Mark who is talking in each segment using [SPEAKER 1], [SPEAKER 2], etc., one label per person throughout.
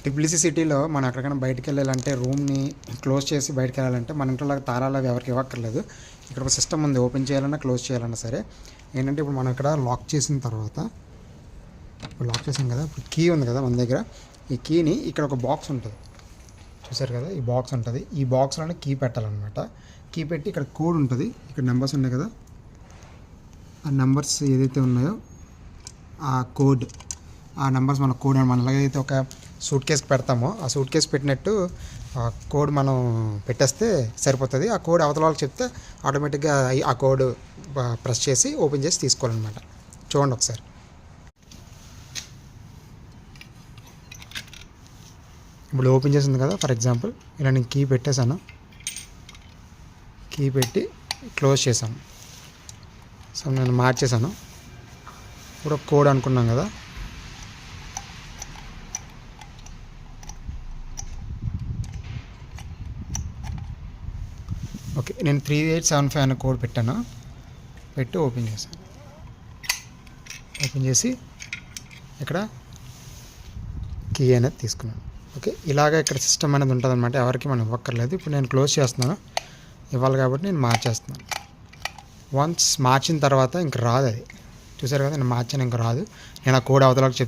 [SPEAKER 1] Triple సిటీలో మనం ఎక్కడికైనా బయటికి వెళ్ళాలంటే రూమ్ని క్లోజ్ చేసి బయటికి వెళ్ళాలంటే మన ఇంట్లో తాళాలు అవి ఎవరికి ఇవ్వక్కర్లేదు. ఇక్కడ ఒక సిస్టమ్ ఉంది, ఓపెన్ చేయాలన్నా క్లోజ్ చేయాలన్నా సరే. ఏంటంటే ఇప్పుడు మనం ఇక్కడ లాక్ చేసిన తర్వాత, ఇప్పుడు లాక్ చేసాం కదా, ఇప్పుడు కీ ఉంది కదా మన దగ్గర. ఈ కీని ఇక్కడ ఒక బాక్స్ ఉంటుంది, చూసారు కదా, ఈ బాక్స్ ఉంటుంది. ఈ బాక్స్లోనే కీ పెట్టాలన్నమాట. కీ పెట్టి ఇక్కడ కోడ్ ఉంటుంది, ఇక్కడ నెంబర్స్ ఉన్నాయి కదా, ఆ నెంబర్స్ ఏదైతే ఉన్నాయో ఆ నెంబర్స్ మన కోడ్ మనం ఎలాగైతే ఒక సూట్ కేస్కి పెడతామో ఆ సూట్ కేసు పెట్టినట్టు ఆ కోడ్ మనం పెట్టేస్తే సరిపోతుంది. ఆ కోడ్ అవతల వాళ్ళకి చెప్తే ఆటోమేటిక్గా ఆ కోడ్ ప్రెస్ చేసి ఓపెన్ చేసి తీసుకోవాలన్నమాట. చూడండి ఒకసారి. ఇప్పుడు ఓపెన్ చేసింది కదా, ఫర్ ఎగ్జాంపుల్ ఇలా నేను కీ పెట్టేశాను, కీ పెట్టి క్లోజ్ చేశాను. సో నేను మార్చేశాను. ఇప్పుడు కోడ్ అనుకున్నాం కదా, ఓకే, నేను 3875 అనే కోడ్ పెట్టాను. పెట్టి ఓపెన్ చేశాను. ఓపెన్ చేసి ఇక్కడ కీ అనేది తీసుకున్నాను. ఓకే, ఇలాగ ఇక్కడ సిస్టమ్ అనేది ఉంటుంది అనమాట. ఎవరికి మనం ఇవ్వక్కర్లేదు. ఇప్పుడు నేను క్లోజ్ చేస్తున్నాను, ఇవ్వాలి కాబట్టి నేను మార్చేస్తున్నాను. వన్స్ మార్చిన తర్వాత ఇంక రాదు అది. చూసారు కదా, నేను మార్చాను, ఇంక రాదు. నేను ఆ కోడ్ అవతల వాళ్ళకి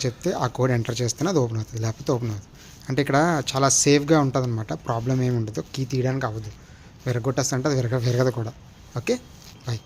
[SPEAKER 1] చెప్తే ఆ కోడ్ ఎంటర్ చేస్తేనే అది ఓపెన్ అవుతుంది, లేకపోతే ఓపెన్ అవుతుంది. అంటే ఇక్కడ చాలా సేఫ్గా ఉంటుంది అనమాట. ప్రాబ్లం ఏమి ఉండదు, కీ తీయడానికి అవ్వదు. విరగొట్టేస్తుంటే అది విరగదు కూడా. Okay, bye.